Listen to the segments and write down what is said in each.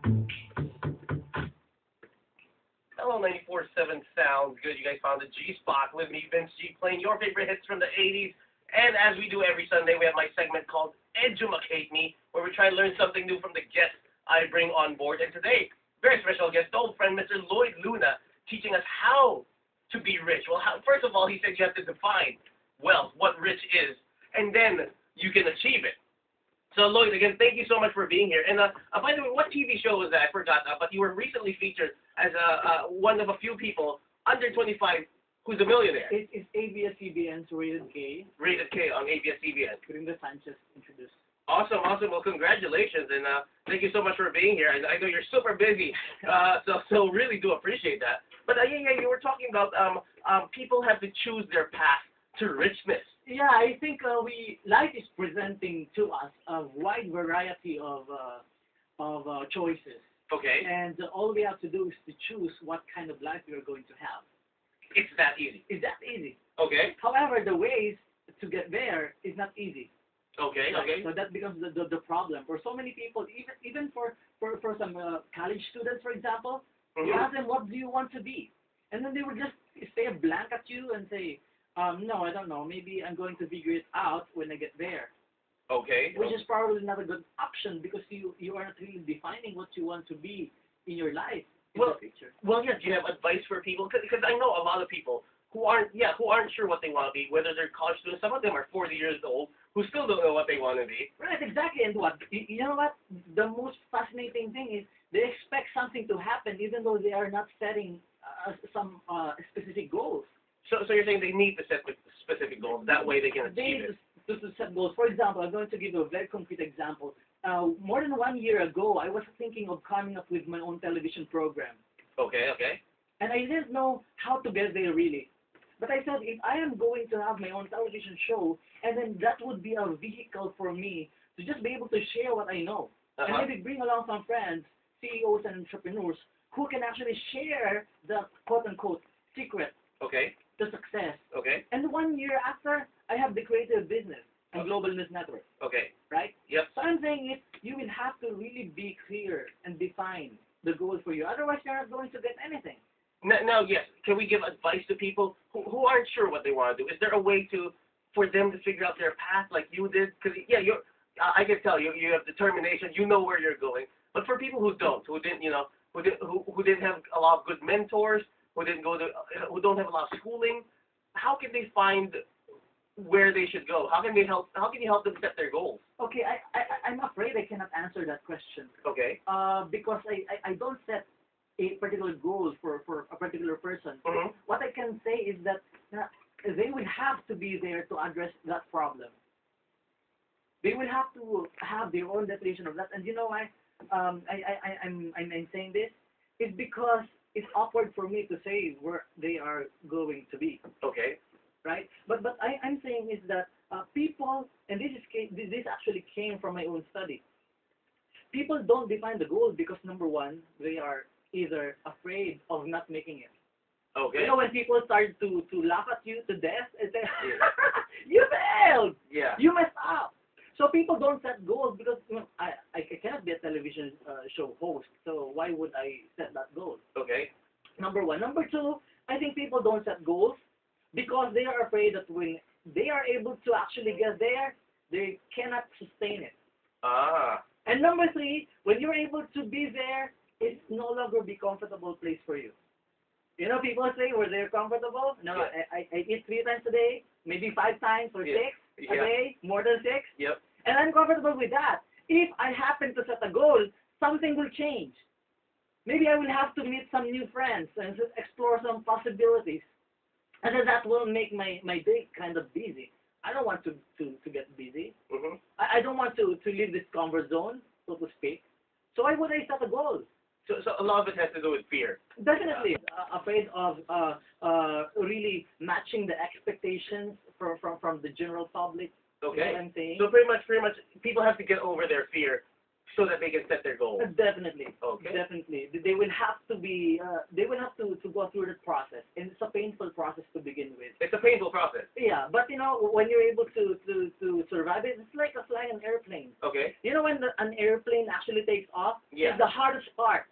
Hello, 94.7 sounds good. You guys found the G spot with me, Vince G, playing your favorite hits from the 80s. And as we do every Sunday, we have my segment called Edumacate Me, where we try to learn something new from the guests I bring on board. And today, very special guest, old friend, Mr. Lloyd Luna, teaching us how to be rich. Well, first of all, he said you have to define wealth, what rich is, and then you can achieve it. So, Lloyd, again, thank you so much for being here. And by the way, what TV show was that? I forgot, but you were recently featured as one of a few people under 25 who's a millionaire. It's ABS-CBN's Rated K. Rated K on ABS-CBN. Gringo Sanchez introduced. Awesome, awesome. Well, congratulations, and thank you so much for being here. I know you're super busy, so really do appreciate that. But yeah, you were talking about people have to choose their path to richness. Yeah, I think life is presenting to us a wide variety of choices. Okay. And all we have to do is to choose what kind of life we are going to have. It's that easy. It's that easy. Okay. However, the ways to get there is not easy. Okay. Okay. So that becomes the problem for so many people. Even for some college students, for example, you ask them, what do you want to be? And then they will just stare blank at you and say, no, I don't know. Maybe I'm going to figure it out when I get there. Okay. Which is probably not a good option because you are not really defining what you want to be in your life in the future. Well, yeah. Do you have advice for people? Because I know a lot of people who aren't sure what they want to be, whether they're college students. Some of them are 40 years old who still don't know what they want to be. Right, exactly. And you know what? The most fascinating thing is they expect something to happen even though they are not setting some specific goals. So you're saying they need to set specific goals. That way they can achieve it. To set goals. For example, I'm going to give you a very concrete example. More than 1 year ago, I was thinking of coming up with my own television program. Okay, okay. And I didn't know how to get there really. But I said, if I am going to have my own television show, and then that would be a vehicle for me to just be able to share what I know. And maybe bring along some friends, CEOs and entrepreneurs, who can actually share the quote-unquote secret to success. Okay. And 1 year after, I have the creative business and global news network. Okay. Right? Yep. So I'm saying you will have to really be clear and define the goals for you. Otherwise, you're not going to get anything. Now, yes, can we give advice to people who aren't sure what they want to do? Is there a way for them to figure out their path like you did? Because, yeah, I can tell you have determination. You know where you're going. But for people who don't, who didn't have a lot of good mentors, who don't have a lot of schooling, how can they find where they should go? How can you help them set their goals? Okay, I'm afraid I cannot answer that question. Okay. Because I don't set a particular goal for a particular person. What I can say is that they will have to be there to address that problem. They will have to have their own definition of that. And you know why I'm saying this? It's because it's awkward for me to say where they are going to be. Okay. Right? But I'm saying is that people, and this actually came from my own study. People don't define the goal because number one, they are either afraid of not making it. Okay. You know when people start to laugh at you to death and say, you failed! Yeah. You messed up! So people don't set goals because I cannot be a television show host, so why would I set that goal? Okay. Number one. Number two, I think people don't set goals because they are afraid that when they are able to actually get there, they cannot sustain it. And number three, when you're able to be there, it's no longer be comfortable place for you. You know, people say, were they comfortable? No, yeah. I eat 3 times a day, maybe 5 times or 6 a day, more than 6. Yep. And I'm comfortable with that. If I happen to set a goal, something will change. Maybe I will have to meet some new friends and explore some possibilities. And then that will make my day kind of busy. I don't want to get busy. I don't want to leave this comfort zone, so to speak. So why would I set a goal? So a lot of it has to do with fear. Definitely. Afraid of really matching the expectations from the general public. Okay. You know what I'm saying? So pretty much, people have to get over their fear so that they can set their goals. Definitely. Okay. Definitely. They will have to be. They will have to go through the process, and it's a painful process to begin with. It's a painful process. Yeah, but you know, when you're able to survive it, it's like flying an airplane. Okay. You know, when an airplane actually takes off, Yeah. it's the hardest part.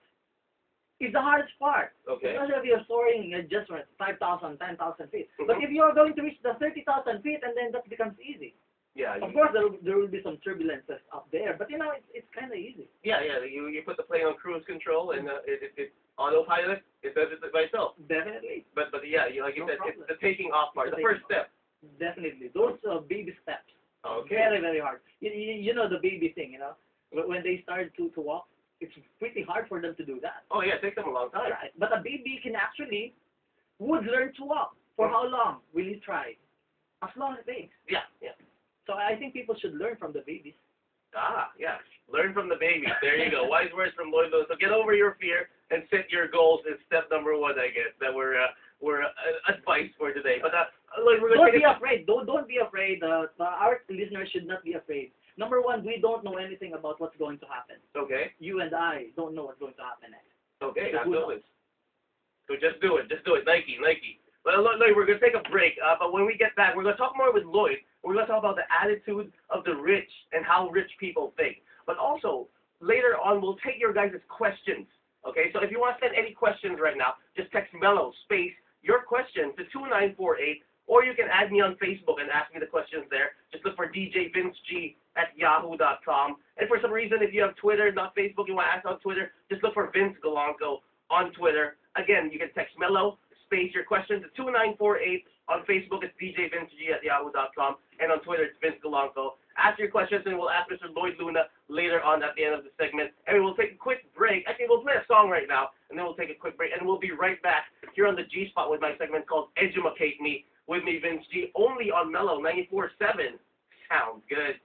It's the hardest part. Okay. Especially if you're soaring at just 5,000, 10,000 feet. Mm-hmm. But if you are going to reach the 30,000 feet, and then that becomes easy. Yeah. Of course, there will be some turbulences up there, but you know, it's kind of easy. Yeah. You put the plane on cruise control, and it autopilot. It does it by itself. Definitely. But yeah, like you said, it's the taking off part, the first step. Definitely. Those baby steps. Okay. Very, very hard. You know the baby thing, you know? When they start to walk, it's pretty hard for them to do that. Oh, yeah, it takes them a long time. Right. But a baby would learn to walk. For how long will he try? As long as it takes. Yeah. So I think people should learn from the babies. Yeah. Learn from the babies. There you go. Wise words from Lloyd Lewis. So get over your fear and set your goals is step number 1, I guess, that we're advice for today. But Lloyd, we're going to Don't be afraid. Don't be afraid. Our listeners should not be afraid. Number 1, we don't know anything about what's going to happen. Okay. You and I don't know what's going to happen next. Okay, So absolutely. So just do it. Nike. Well, Lloyd, we're going to take a break, but when we get back, we're going to talk more with Lloyd. We're going to talk about the attitude of the rich and how rich people think. But also, later on, we'll take your guys' questions. Okay, so if you want to send any questions right now, just text Mellow space your question to 2948, or you can add me on Facebook and ask me the questions there. Just look for DJ Vince G at yahoo.com. And for some reason, if you have Twitter, not Facebook, you want to ask on Twitter, just look for Vince Galanco on Twitter. Again, you can text Mellow space your question to 2948. On Facebook, it's DJ Vince G at yahoo.com. And on Twitter, it's Vince Galanco. Ask your questions, and we'll ask Mr. Lloyd Luna later on at the end of the segment. And we'll take a quick break. Actually, we'll play a song right now, and then we'll take a quick break. And we'll be right back here on the G-Spot with my segment called Educate Me, with me, Vince G, only on Mellow 94.7. Sounds good.